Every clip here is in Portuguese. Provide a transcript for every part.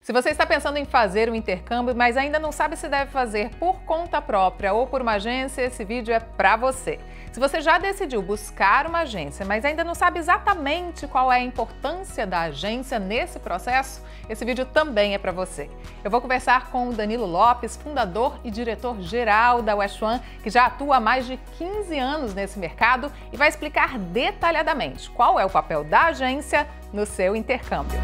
Se você está pensando em fazer um intercâmbio, mas ainda não sabe se deve fazer por conta própria ou por uma agência, esse vídeo é para você. Se você já decidiu buscar uma agência, mas ainda não sabe exatamente qual é a importância da agência nesse processo, esse vídeo também é para você. Eu vou conversar com o Danilo Lopes, fundador e diretor-geral da West One, que já atua há mais de 15 anos nesse mercado e vai explicar detalhadamente qual é o papel da agência no seu intercâmbio.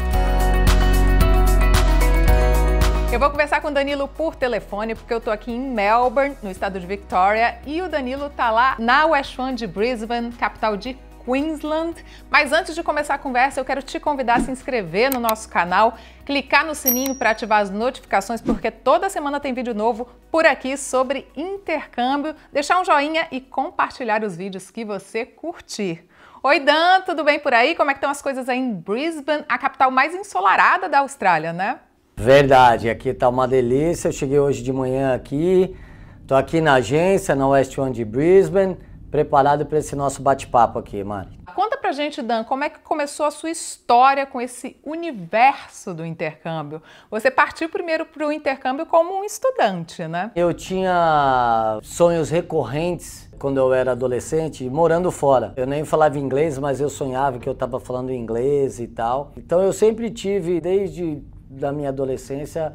Eu vou conversar com o Danilo por telefone, porque eu tô aqui em Melbourne, no estado de Victoria, e o Danilo tá lá na West One de Brisbane, capital de Queensland. Mas antes de começar a conversa, eu quero te convidar a se inscrever no nosso canal, clicar no sininho para ativar as notificações, porque toda semana tem vídeo novo por aqui sobre intercâmbio, deixar um joinha e compartilhar os vídeos que você curtir. Oi, Dan, tudo bem por aí? Como é que estão as coisas aí em Brisbane, a capital mais ensolarada da Austrália, né? Verdade, aqui tá uma delícia. Eu cheguei hoje de manhã aqui, tô aqui na agência, na West One de Brisbane, preparado para esse nosso bate-papo aqui, Mari. Conta pra gente, Dan, como é que começou a sua história com esse universo do intercâmbio? Você partiu primeiro para o intercâmbio como um estudante, né? Eu tinha sonhos recorrentes quando eu era adolescente, morando fora. Eu nem falava inglês, mas eu sonhava que eu estava falando inglês e tal. Então eu sempre tive, desde da minha adolescência,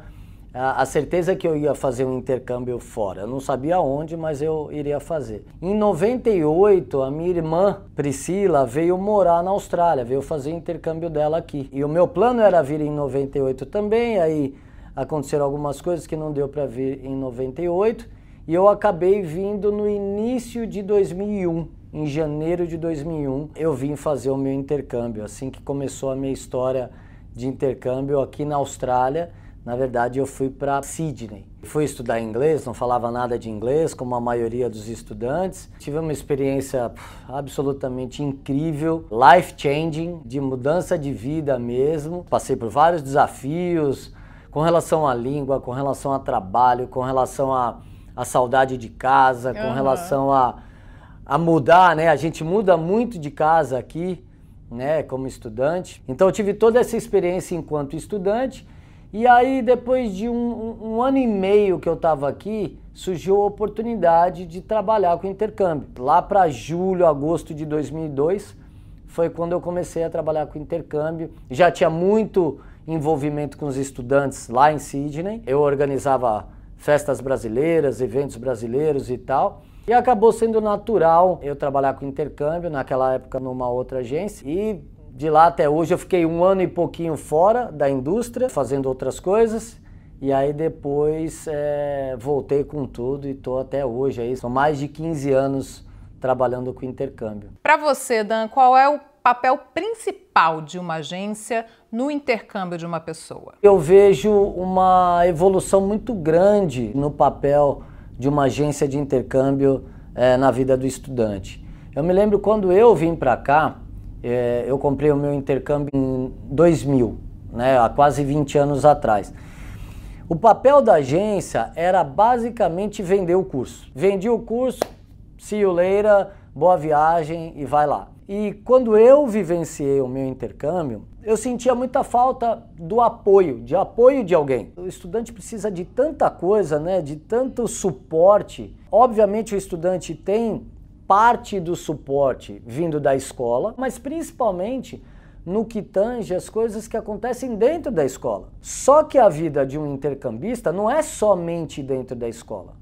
a certeza que eu ia fazer um intercâmbio fora. Eu não sabia onde, mas eu iria fazer. Em 98, a minha irmã Priscila veio morar na Austrália, veio fazer o intercâmbio dela aqui. E o meu plano era vir em 98 também, aí aconteceram algumas coisas que não deu para vir em 98, e eu acabei vindo no início de 2001. Em janeiro de 2001, eu vim fazer o meu intercâmbio, assim que começou a minha história de intercâmbio aqui na Austrália. Na verdade, eu fui para Sydney. Fui estudar inglês, não falava nada de inglês, como a maioria dos estudantes. Tive uma experiência absolutamente incrível, life-changing, de mudança de vida mesmo. Passei por vários desafios com relação à língua, com relação a trabalho, com relação à saudade de casa, com relação a mudar, né? A gente muda muito de casa aqui, né, como estudante. Então eu tive toda essa experiência enquanto estudante, e aí depois de um ano e meio que eu estava aqui, surgiu a oportunidade de trabalhar com intercâmbio. Lá para julho, agosto de 2002, foi quando eu comecei a trabalhar com intercâmbio. Já tinha muito envolvimento com os estudantes lá em Sydney. Eu organizava festas brasileiras, eventos brasileiros e tal. E acabou sendo natural eu trabalhar com intercâmbio, naquela época numa outra agência. E de lá até hoje eu fiquei um ano e pouquinho fora da indústria, fazendo outras coisas. E aí depois voltei com tudo e estou até hoje aí. São mais de 15 anos trabalhando com intercâmbio. Para você, Dan, qual é o papel principal de uma agência no intercâmbio de uma pessoa? Eu vejo uma evolução muito grande no papel de uma agência de intercâmbio na vida do estudante. Eu me lembro quando eu vim para cá, eu comprei o meu intercâmbio em 2000, né, há quase 20 anos atrás. O papel da agência era basicamente vender o curso. Vendi o curso, see you later, boa viagem e vai lá. E quando eu vivenciei o meu intercâmbio, eu sentia muita falta do apoio de alguém. O estudante precisa de tanta coisa, né, de tanto suporte. Obviamente o estudante tem parte do suporte vindo da escola, mas principalmente no que tange as coisas que acontecem dentro da escola. Só que a vida de um intercambista não é somente dentro da escola.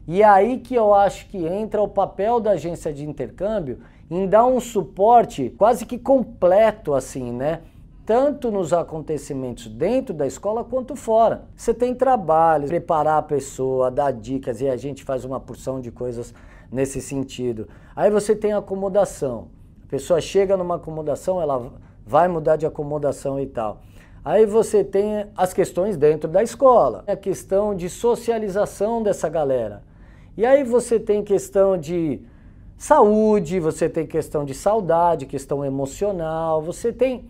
E é aí que eu acho que entra o papel da agência de intercâmbio em dar um suporte quase que completo, assim, né? Tanto nos acontecimentos dentro da escola quanto fora. Você tem trabalho, preparar a pessoa, dar dicas, e a gente faz uma porção de coisas nesse sentido. Aí você tem acomodação. A pessoa chega numa acomodação, ela vai mudar de acomodação e tal. Aí você tem as questões dentro da escola, a questão de socialização dessa galera. E aí você tem questão de saúde, você tem questão de saudade, questão emocional, você tem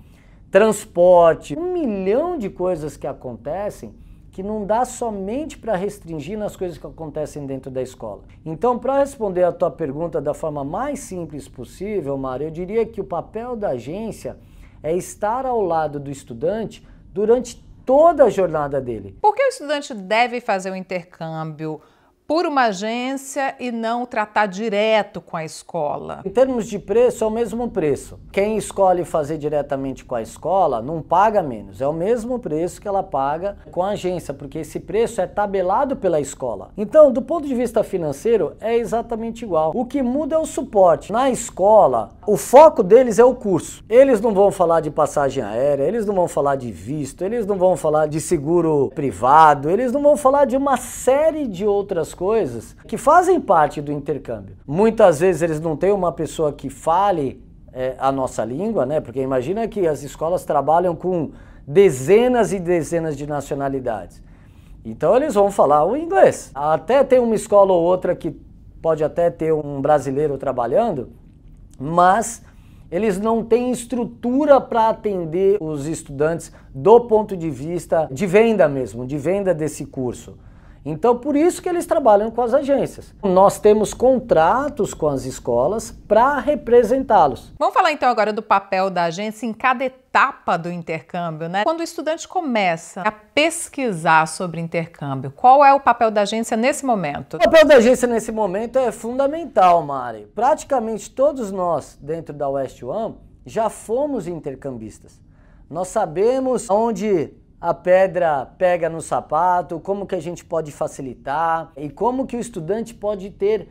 transporte, 1 milhão de coisas que acontecem que não dá somente para restringir nas coisas que acontecem dentro da escola. Então, para responder a tua pergunta da forma mais simples possível, Mário, eu diria que o papel da agência é estar ao lado do estudante durante toda a jornada dele. Por que o estudante deve fazer o intercâmbio por uma agência e não tratar direto com a escola? Em termos de preço, é o mesmo preço. Quem escolhe fazer diretamente com a escola não paga menos. É o mesmo preço que ela paga com a agência, porque esse preço é tabelado pela escola. Então, do ponto de vista financeiro, é exatamente igual. O que muda é o suporte. Na escola, o foco deles é o curso. Eles não vão falar de passagem aérea, eles não vão falar de visto, eles não vão falar de seguro privado, eles não vão falar de uma série de outras coisas que fazem parte do intercâmbio. Muitas vezes eles não têm uma pessoa que fale a nossa língua, né? Porque imagina que as escolas trabalham com dezenas e dezenas de nacionalidades. Então eles vão falar o inglês. Até tem uma escola ou outra que pode até ter um brasileiro trabalhando, mas eles não têm estrutura para atender os estudantes do ponto de vista de venda mesmo, de venda desse curso. Então, por isso que eles trabalham com as agências. Nós temos contratos com as escolas para representá-los. Vamos falar então agora do papel da agência em cada etapa do intercâmbio, né? Quando o estudante começa a pesquisar sobre intercâmbio, qual é o papel da agência nesse momento? O papel da agência nesse momento é fundamental, Mari. Praticamente todos nós, dentro da West One, já fomos intercambistas. Nós sabemos onde a pedra pega no sapato, como que a gente pode facilitar e como que o estudante pode ter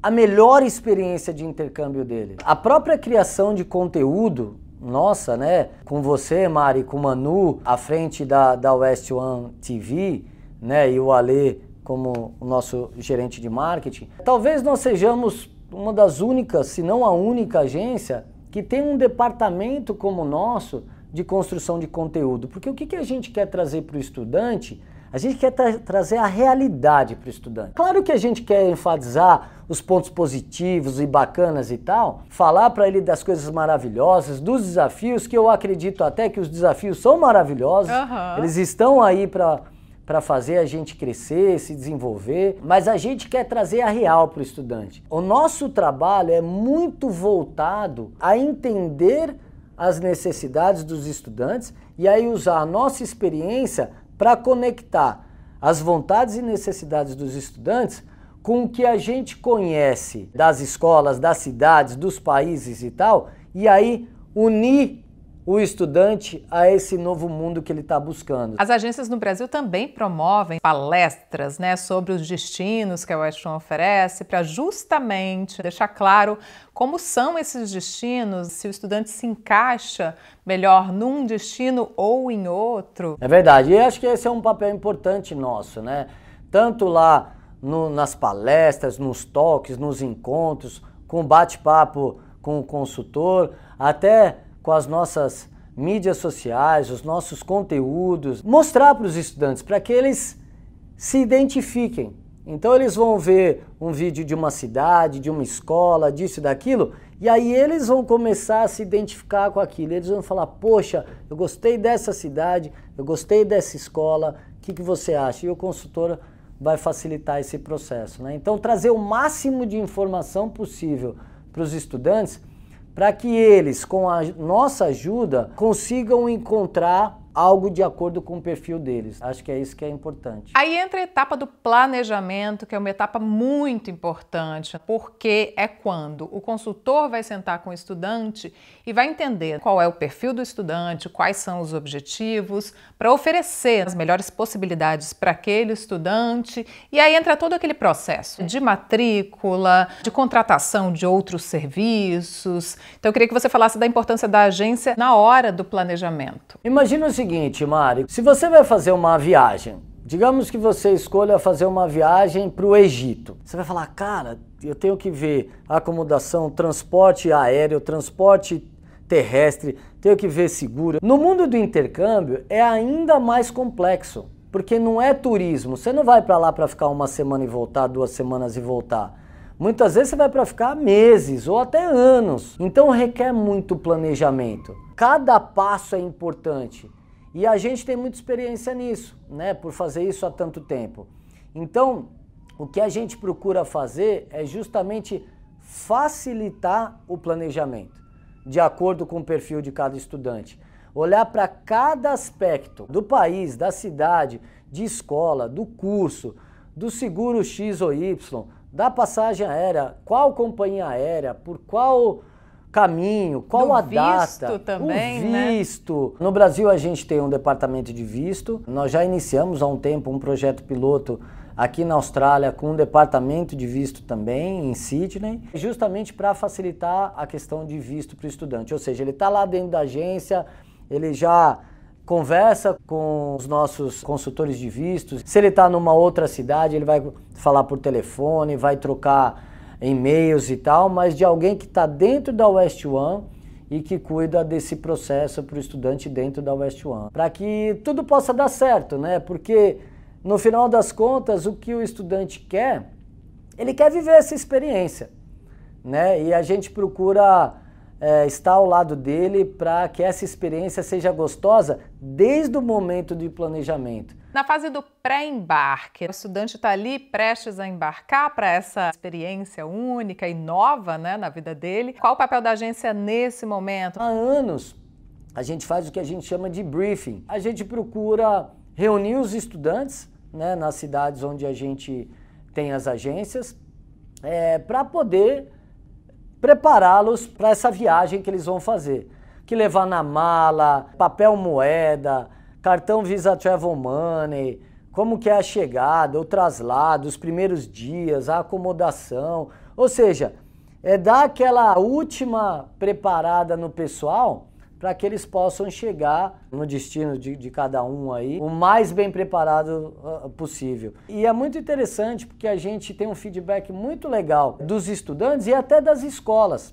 a melhor experiência de intercâmbio dele. A própria criação de conteúdo, nossa, né, com você, Mari, com o Manu, à frente da West One TV, né, e o Ale como o nosso gerente de marketing, talvez nós sejamos uma das únicas, se não a única agência que tem um departamento como o nosso de construção de conteúdo. Porque o que a gente quer trazer para o estudante? A gente quer trazer a realidade para o estudante. Claro que a gente quer enfatizar os pontos positivos e bacanas e tal, falar para ele das coisas maravilhosas, dos desafios, que eu acredito até que os desafios são maravilhosos, eles estão aí para fazer a gente crescer, se desenvolver, mas a gente quer trazer a real para o estudante. O nosso trabalho é muito voltado a entender as necessidades dos estudantes e aí usar a nossa experiência para conectar as vontades e necessidades dos estudantes com o que a gente conhece das escolas, das cidades, dos países e tal, e aí unir o estudante a esse novo mundo que ele está buscando. As agências no Brasil também promovem palestras, né, sobre os destinos que a West One oferece, para justamente deixar claro como são esses destinos, se o estudante se encaixa melhor num destino ou em outro. É verdade, e acho que esse é um papel importante nosso, né? Tanto lá nas palestras, nos talks, nos encontros, com bate-papo com o consultor, até com as nossas mídias sociais, os nossos conteúdos, mostrar para os estudantes, para que eles se identifiquem. Então eles vão ver um vídeo de uma cidade, de uma escola, disso e daquilo, e aí eles vão começar a se identificar com aquilo. Eles vão falar, poxa, eu gostei dessa cidade, eu gostei dessa escola, o que você acha? E o consultor vai facilitar esse processo, né? Então trazer o máximo de informação possível para os estudantes, para que eles, com a nossa ajuda, consigam encontrar algo de acordo com o perfil deles. Acho que é isso que é importante. Aí entra a etapa do planejamento, que é uma etapa muito importante, porque é quando o consultor vai sentar com o estudante e vai entender qual é o perfil do estudante, quais são os objetivos, para oferecer as melhores possibilidades para aquele estudante. E aí entra todo aquele processo de matrícula, de contratação de outros serviços. Então eu queria que você falasse da importância da agência na hora do planejamento. Imagina o seguinte, Mari, se você vai fazer uma viagem, digamos que você escolha fazer uma viagem para o Egito. Você vai falar, cara, eu tenho que ver a acomodação, transporte aéreo, transporte terrestre, tenho que ver seguro. No mundo do intercâmbio é ainda mais complexo, porque não é turismo. Você não vai para lá para ficar uma semana e voltar, 2 semanas e voltar. Muitas vezes você vai para ficar meses ou até anos. Então requer muito planejamento. Cada passo é importante. E a gente tem muita experiência nisso, né? Por fazer isso há tanto tempo. Então, o que a gente procura fazer é justamente facilitar o planejamento, de acordo com o perfil de cada estudante. olhar para cada aspecto do país, da cidade, de escola, do curso, do seguro X ou Y, da passagem aérea, qual companhia aérea, por qual caminho, qual a data, também, o visto. No Brasil a gente tem um departamento de visto, nós já iniciamos há um tempo um projeto piloto aqui na Austrália com um departamento de visto também, em Sydney, justamente para facilitar a questão de visto para o estudante, ou seja, ele está lá dentro da agência, ele já conversa com os nossos consultores de vistos. Se ele está numa outra cidade, ele vai falar por telefone, vai trocar e-mails e tal, mas de alguém que está dentro da West One e que cuida desse processo para o estudante dentro da West One. Para que tudo possa dar certo, né? Porque no final das contas, o que o estudante quer, ele quer viver essa experiência, né? E a gente procura estar ao lado dele para que essa experiência seja gostosa desde o momento de planejamento. Na fase do pré-embarque, o estudante está ali prestes a embarcar para essa experiência única e nova, né, na vida dele. Qual o papel da agência nesse momento? Há anos, a gente faz o que a gente chama de briefing. A gente procura reunir os estudantes, né, nas cidades onde a gente tem as agências, para poder prepará-los para essa viagem que eles vão fazer. Que levar na mala, papel moeda, cartão Visa Travel Money, como que é a chegada, o traslado, os primeiros dias, a acomodação. Ou seja, dar aquela última preparada no pessoal para que eles possam chegar no destino de cada um aí o mais bem preparado possível. E é muito interessante porque a gente tem um feedback muito legal dos estudantes e até das escolas.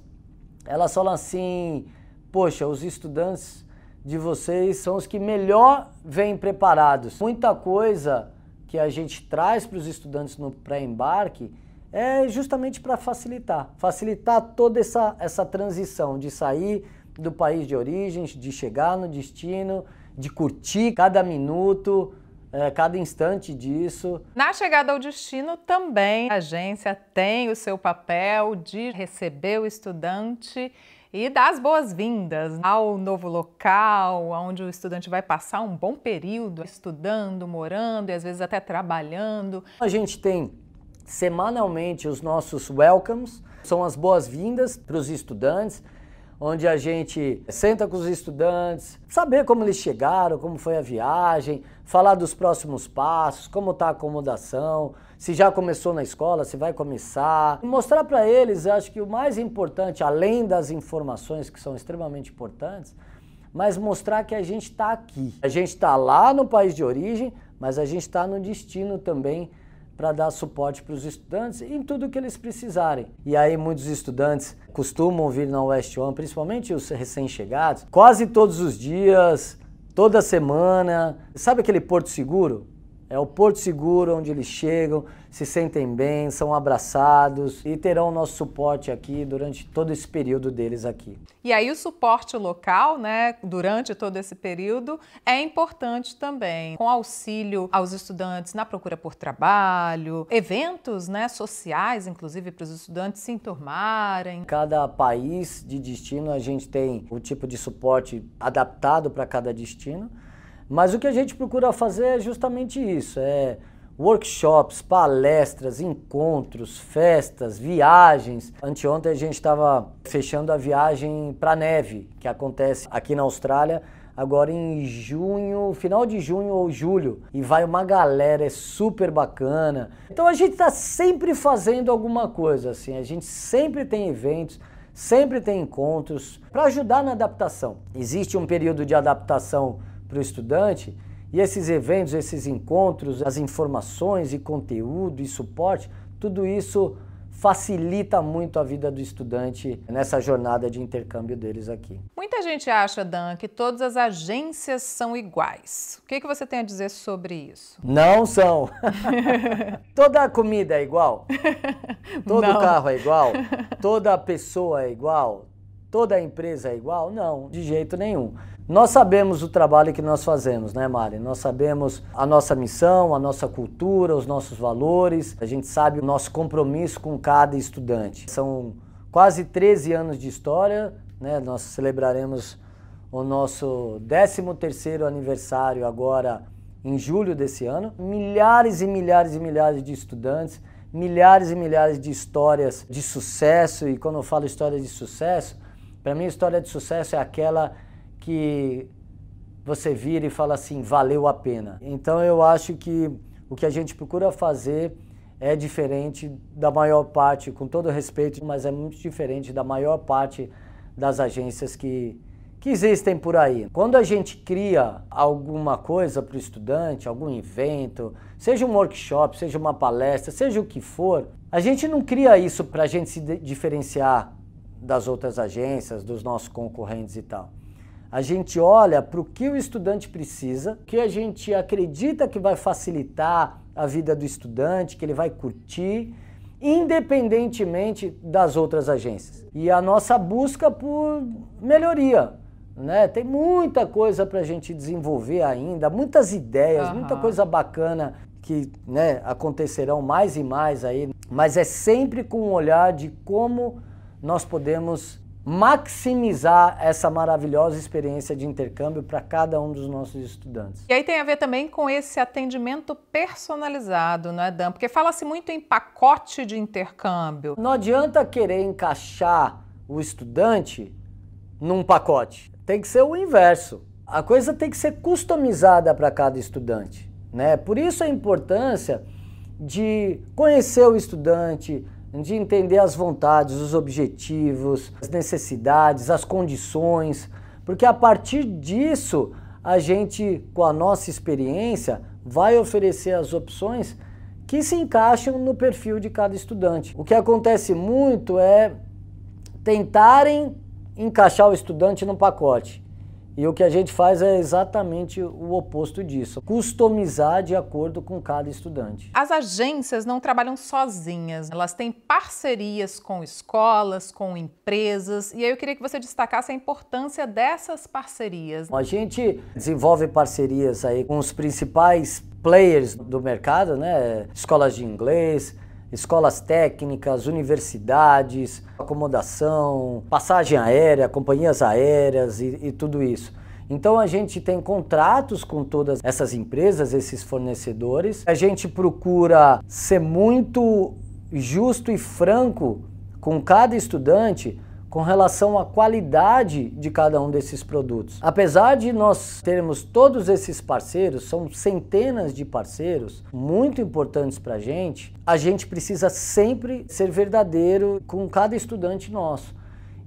Elas falam assim, poxa, os estudantes de vocês são os que melhor vêm preparados. Muita coisa que a gente traz para os estudantes no pré-embarque é justamente para facilitar toda essa transição de sair do país de origem, de chegar no destino, de curtir cada minuto, cada instante disso. Na chegada ao destino também a agência tem o seu papel de receber o estudante e dar as boas-vindas ao novo local, onde o estudante vai passar um bom período estudando, morando e às vezes até trabalhando. A gente tem semanalmente os nossos welcomes, são as boas-vindas para os estudantes, onde a gente senta com os estudantes, saber como eles chegaram, como foi a viagem, falar dos próximos passos, como está a acomodação, se já começou na escola, se vai começar. Mostrar para eles, acho que o mais importante, além das informações que são extremamente importantes, mas mostrar que a gente está aqui. A gente está lá no país de origem, mas a gente está no destino também para dar suporte para os estudantes em tudo que eles precisarem. E aí muitos estudantes costumam vir na West One, principalmente os recém-chegados, quase todos os dias, toda semana. Sabe aquele Porto Seguro? É o Porto Seguro onde eles chegam, se sentem bem, são abraçados e terão o nosso suporte aqui durante todo esse período deles aqui. E aí o suporte local, né, durante todo esse período é importante também, com auxílio aos estudantes na procura por trabalho, eventos, né, sociais, inclusive para os estudantes se enturmarem. Cada país de destino a gente tem o tipo de suporte adaptado para cada destino. Mas o que a gente procura fazer é justamente isso, workshops, palestras, encontros, festas, viagens. Anteontem a gente estava fechando a viagem para a neve, que acontece aqui na Austrália, agora em junho, final de junho ou julho. E vai uma galera, é super bacana. Então a gente está sempre fazendo alguma coisa, assim, a gente sempre tem eventos, sempre tem encontros para ajudar na adaptação. Existe um período de adaptação para o estudante, e esses eventos, esses encontros, as informações e conteúdo e suporte, tudo isso facilita muito a vida do estudante nessa jornada de intercâmbio deles aqui. Muita gente acha, Dan, que todas as agências são iguais. O que você tem a dizer sobre isso? Não são. Toda a comida é igual? Todo carro é igual? Toda pessoa é igual? Toda empresa é igual? Não, de jeito nenhum. Nós sabemos o trabalho que nós fazemos, né, Mari? Nós sabemos a nossa missão, a nossa cultura, os nossos valores. A gente sabe o nosso compromisso com cada estudante. São quase 13 anos de história, né? Nós celebraremos o nosso 13º aniversário agora em julho desse ano. Milhares e milhares e milhares de estudantes, milhares e milhares de histórias de sucesso. E quando eu falo história de sucesso, para mim história de sucesso é aquela que você vira e fala assim, valeu a pena. Então eu acho que o que a gente procura fazer é diferente da maior parte, com todo respeito, mas é muito diferente da maior parte das agências que existem por aí. Quando a gente cria alguma coisa para o estudante, algum evento, seja um workshop, seja uma palestra, seja o que for, a gente não cria isso para a gente se diferenciar das outras agências, dos nossos concorrentes e tal. A gente olha para o que o estudante precisa, que a gente acredita que vai facilitar a vida do estudante, que ele vai curtir, independentemente das outras agências. E a nossa busca por melhoria, né? Tem muita coisa para a gente desenvolver ainda, muitas ideias, muita coisa bacana que, né, acontecerão mais e mais aí, mas é sempre com um olhar de como nós podemos maximizar essa maravilhosa experiência de intercâmbio para cada um dos nossos estudantes. E aí tem a ver também com esse atendimento personalizado, não é, Dan? Porque fala-se muito em pacote de intercâmbio. Não adianta querer encaixar o estudante num pacote. Tem que ser o inverso. A coisa tem que ser customizada para cada estudante, né? Por isso a importância de conhecer o estudante, de entender as vontades, os objetivos, as necessidades, as condições, porque a partir disso a gente, com a nossa experiência, vai oferecer as opções que se encaixam no perfil de cada estudante. O que acontece muito é tentarem encaixar o estudante no pacote. E o que a gente faz é exatamente o oposto disso, customizar de acordo com cada estudante. As agências não trabalham sozinhas, elas têm parcerias com escolas, com empresas, e aí eu queria que você destacasse a importância dessas parcerias. A gente desenvolve parcerias aí com os principais players do mercado, né? Escolas de inglês, escolas técnicas, universidades, acomodação, passagem aérea, companhias aéreas e tudo isso. Então a gente tem contratos com todas essas empresas, esses fornecedores. A gente procura ser muito justo e franco com cada estudante com relação à qualidade de cada um desses produtos. Apesar de nós termos todos esses parceiros, são centenas de parceiros muito importantes para a gente precisa sempre ser verdadeiro com cada estudante nosso.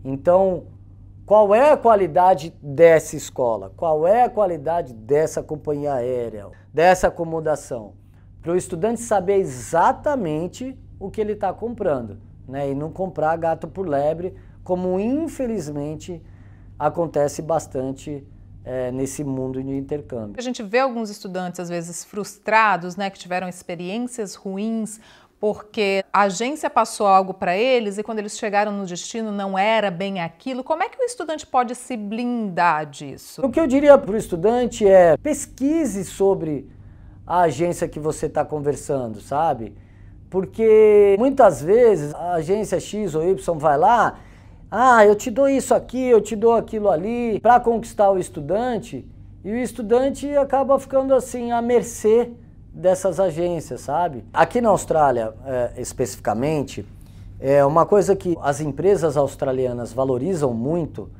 Então, qual é a qualidade dessa escola? Qual é a qualidade dessa companhia aérea, dessa acomodação? Para o estudante saber exatamente o que ele está comprando, né? E não comprar gato por lebre, como infelizmente acontece bastante nesse mundo de intercâmbio. A gente vê alguns estudantes às vezes frustrados, né, que tiveram experiências ruins porque a agência passou algo para eles e quando eles chegaram no destino não era bem aquilo. Como é que o estudante pode se blindar disso? O que eu diria para o estudante é pesquise sobre a agência que você está conversando, sabe? Porque muitas vezes a agência X ou Y vai lá, eu te dou isso aqui, eu te dou aquilo ali, para conquistar o estudante, e o estudante acaba ficando assim à mercê dessas agências, sabe? Aqui na Austrália, especificamente, uma coisa que as empresas australianas valorizam muito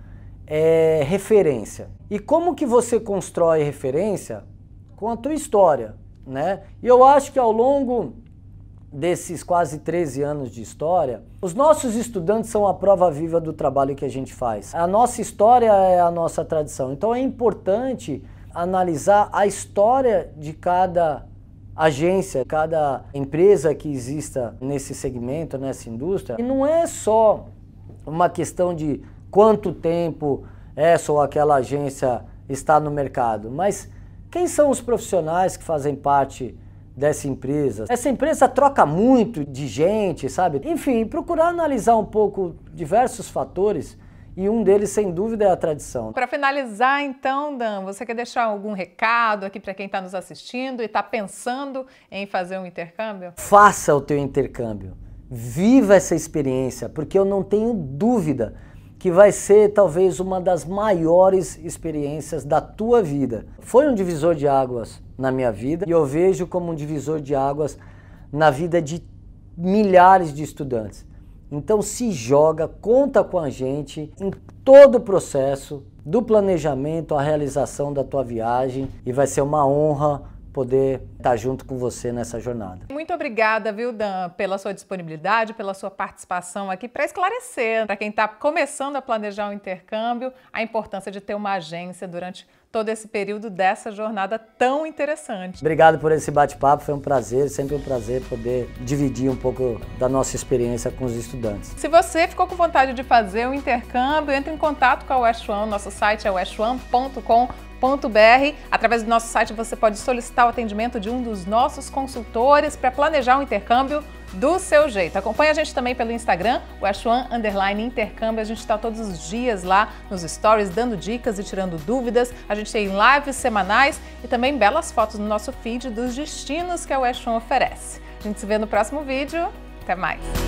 é referência. E como que você constrói referência? Com a tua história, né? E eu acho que ao longo desses quase 13 anos de história, os nossos estudantes são a prova viva do trabalho que a gente faz. A nossa história é a nossa tradição. Então é importante analisar a história de cada agência, cada empresa que exista nesse segmento, nessa indústria. E não é só uma questão de quanto tempo essa ou aquela agência está no mercado, mas quem são os profissionais que fazem parte dessa empresa? Essa empresa troca muito de gente, sabe? Enfim, procurar analisar um pouco diversos fatores e um deles, sem dúvida, é a tradição. Para finalizar, então, Dan, você quer deixar algum recado aqui para quem está nos assistindo e está pensando em fazer um intercâmbio? Faça o teu intercâmbio, viva essa experiência, porque eu não tenho dúvida que vai ser talvez uma das maiores experiências da tua vida. Foi um divisor de águas na minha vida e eu vejo como um divisor de águas na vida de milhares de estudantes. Então se joga, conta com a gente em todo o processo, do planejamento à realização da tua viagem, e vai ser uma honra poder estar junto com você nessa jornada. Muito obrigada, viu, Dan, pela sua disponibilidade, pela sua participação aqui para esclarecer para quem está começando a planejar o intercâmbio a importância de ter uma agência durante todo esse período dessa jornada tão interessante. Obrigado por esse bate-papo, foi um prazer, sempre um prazer poder dividir um pouco da nossa experiência com os estudantes. Se você ficou com vontade de fazer o intercâmbio, entre em contato com a West One, nosso site é westone.com.br. Através do nosso site você pode solicitar o atendimento de um dos nossos consultores para planejar o intercâmbio do seu jeito. Acompanhe a gente também pelo Instagram, westone_intercâmbio. A gente está todos os dias lá nos stories dando dicas e tirando dúvidas. A gente tem lives semanais e também belas fotos no nosso feed dos destinos que a West One oferece. A gente se vê no próximo vídeo. Até mais!